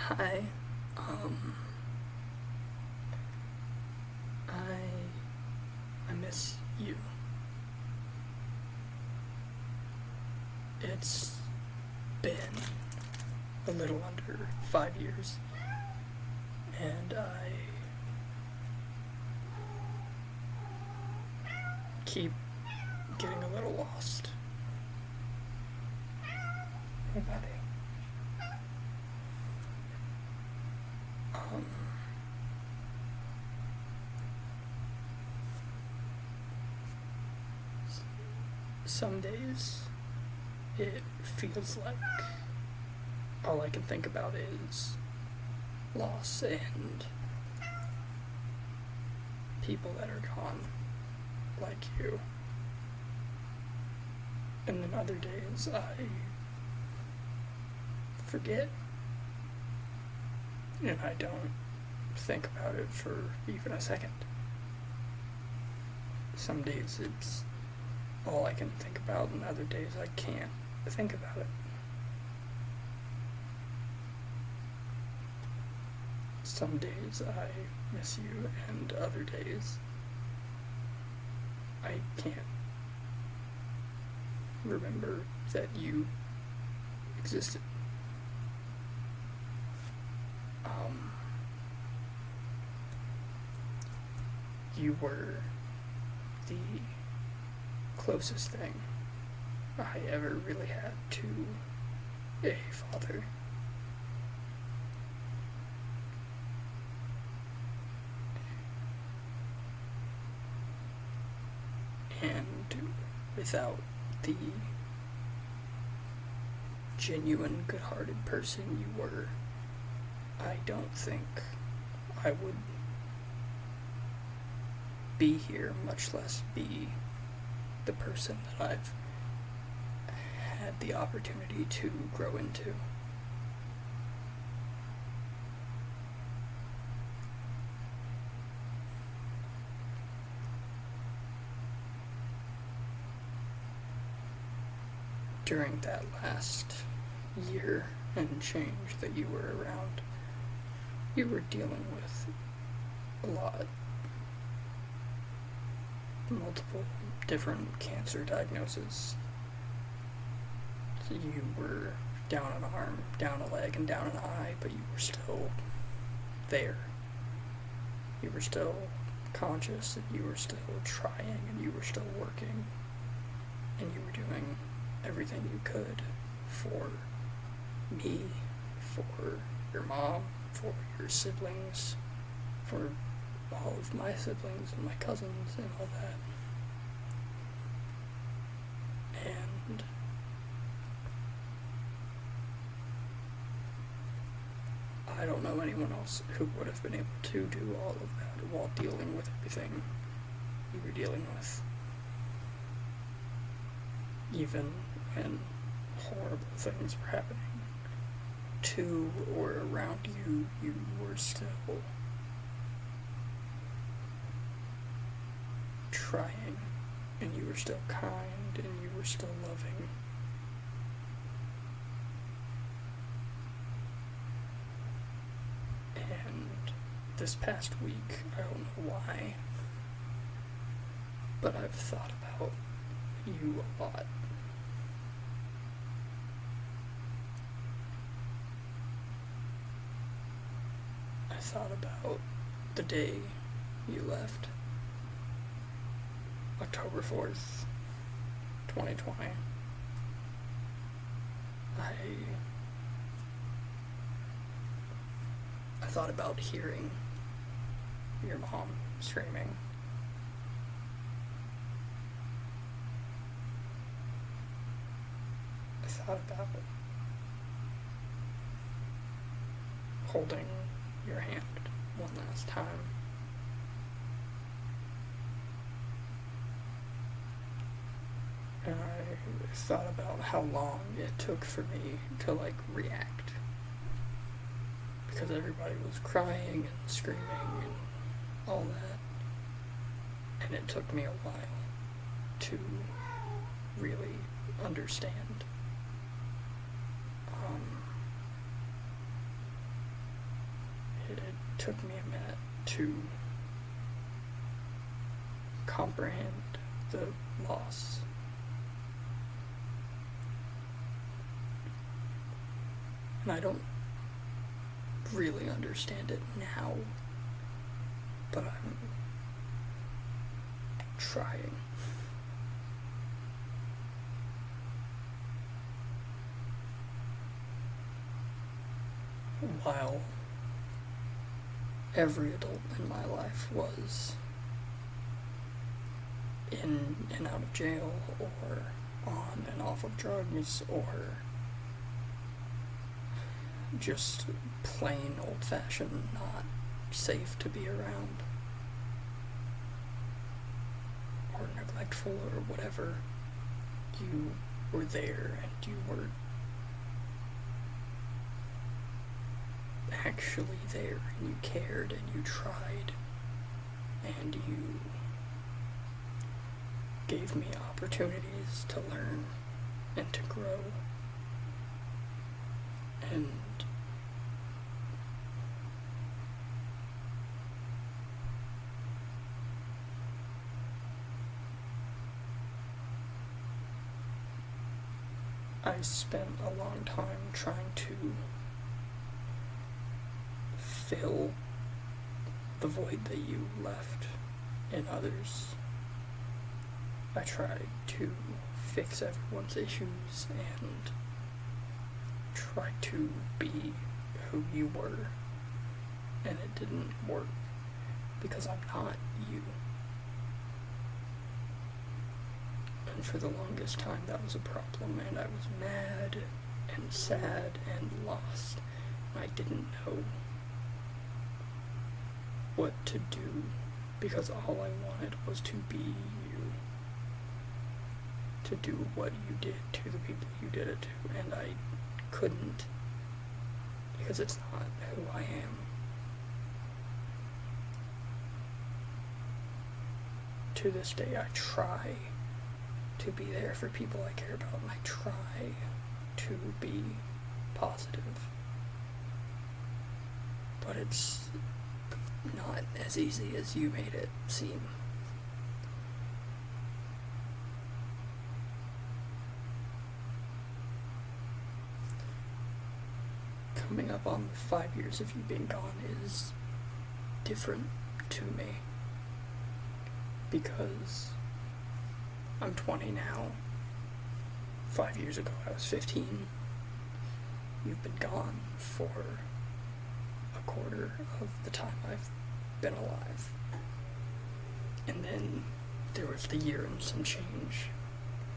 Hi. Um, I miss you. It's been a little under 5 years, and I keep getting a little lost. Hey, buddy. Um, some days it feels like all I can think about is loss and people that are gone, like you. And then other days I forget and I don't think about it for even a second. Some days it's all I can think about, and other days I can't think about it. Some days I miss you, and other days I can't remember that you existed. You were the closest thing I ever really had to a father. And without the genuine, good-hearted person you were, I don't think I would be here, much less be the person that I've had the opportunity to grow into. During that last year and change that you were around, you were dealing with a lot. Multiple different cancer diagnoses. You were down an arm, down a leg, and down an eye, but you were still there. You were still conscious, and you were still trying, and you were still working, and you were doing everything you could for me, for your mom, for your siblings, for all of my siblings and my cousins and all that. And I don't know anyone else who would have been able to do all of that while dealing with everything you were dealing with. Even when horrible things were happening to or around you, you were still trying, and you were still kind, and you were still loving. And this past week, I don't know why, but I've thought about you a lot. I thought about the day you left. October 4th, 2020. I thought about hearing your mom screaming. I thought about holding your hand one last time. And I thought about how long it took for me to, react. Because everybody was crying and screaming and all that. And it took me a while to really understand. took me a minute to comprehend the loss. And I don't really understand it now, but I'm trying. While every adult in my life was in and out of jail, or on and off of drugs, or just plain old-fashioned not safe to be around, or neglectful, or whatever, you were there and you were actually there, and you cared, and you tried, and you gave me opportunities to learn and to grow. And I spent a long time trying to fill the void that you left in others. I tried to fix everyone's issues and try to be who you were, and it didn't work because I'm not you. And for the longest time that was a problem, and I was mad and sad and lost. I didn't know what to do because all I wanted was to be you, to do what you did to the people you did it to, and I couldn't because it's not who I am. To this day, I try to be there for people I care about, and I try to be positive, but it's not as easy as you made it seem. Coming up on 5 years of you being gone is different to me because I'm 20 now. 5 years ago I was 15. You've been gone for a quarter of the time I've been alive. And then there was the year and some change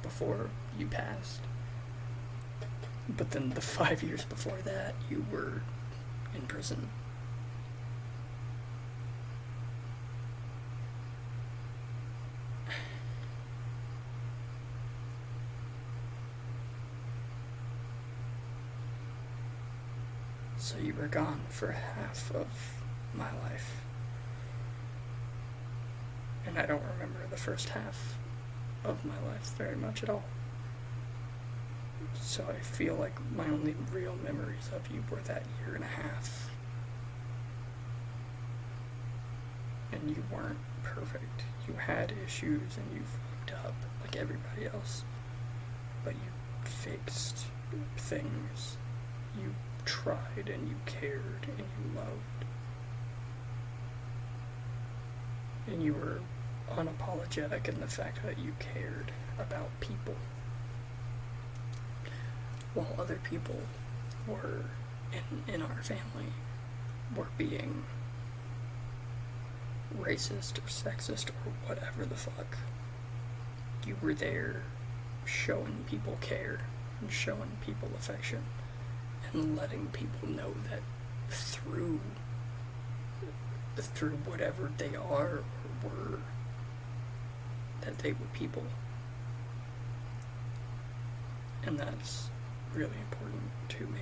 before you passed. But then the 5 years before that, you were in prison. So you were gone for half of my life. And I don't remember the first half of my life very much at all. So I feel like my only real memories of you were that year and a half. And you weren't perfect. You had issues and you fucked up like everybody else. But you fixed things. You tried and you cared and you loved. And you were unapologetic in the fact that you cared about people. While other people were in our family were being racist or sexist or whatever the fuck. You were there showing people care and showing people affection and letting people know that through whatever they are or were, that they were people. And that's really important to me.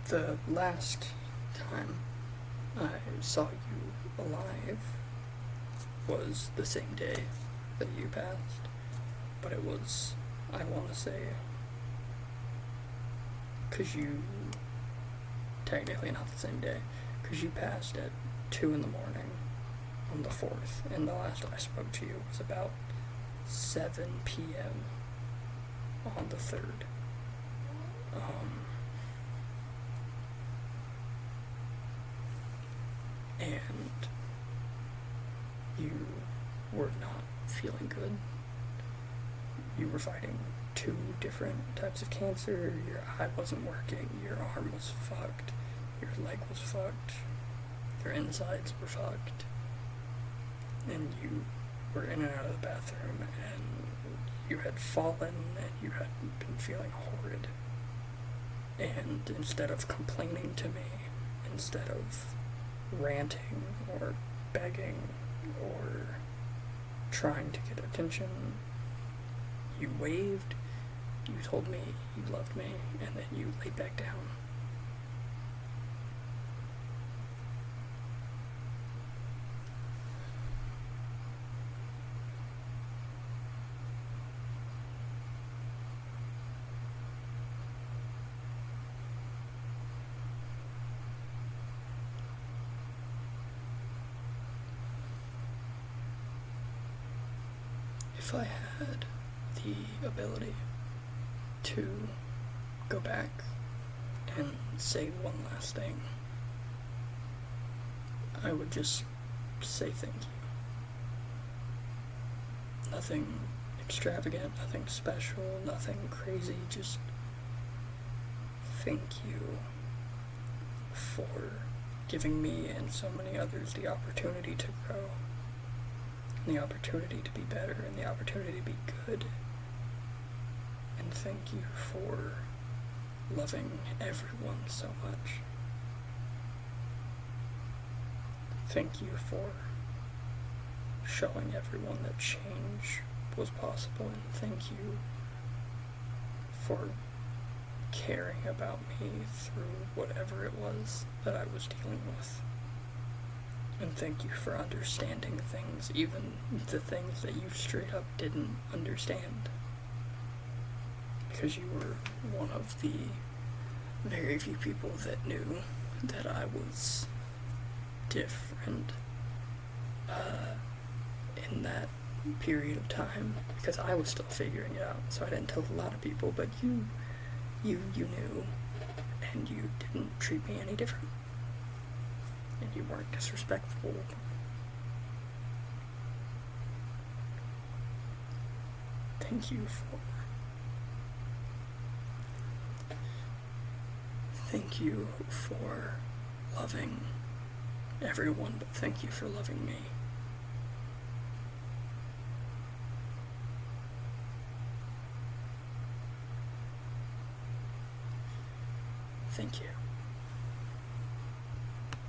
The last time I saw you alive was the same day that you passed, but it was I want to say, because you, technically not the same day, because you passed at 2 in the morning on the 4th, and the last I spoke to you was about 7 p.m. on the 3rd. And you were not feeling good. You were fighting 2 different types of cancer. Your eye wasn't working, your arm was fucked, your leg was fucked, your insides were fucked, and you were in and out of the bathroom, and you had fallen, and you had been feeling horrid. And instead of complaining to me, instead of ranting or begging or trying to get attention, you waved, you told me you loved me, and then you laid back down. If I had the ability to go back and say one last thing, I would just say thank you. Nothing extravagant, nothing special, nothing crazy, just thank you for giving me and so many others the opportunity to grow, and the opportunity to be better, and the opportunity to be good. And thank you for loving everyone so much. Thank you for showing everyone that change was possible, and thank you for caring about me through whatever it was that I was dealing with. And thank you for understanding things, even the things that you straight up didn't understand. Because you were one of the very few people that knew that I was different in that period of time. Because I was still figuring it out, so I didn't tell a lot of people, but you knew, and you didn't treat me any different. And you weren't disrespectful. Thank you for loving everyone, but thank you for loving me. Thank you.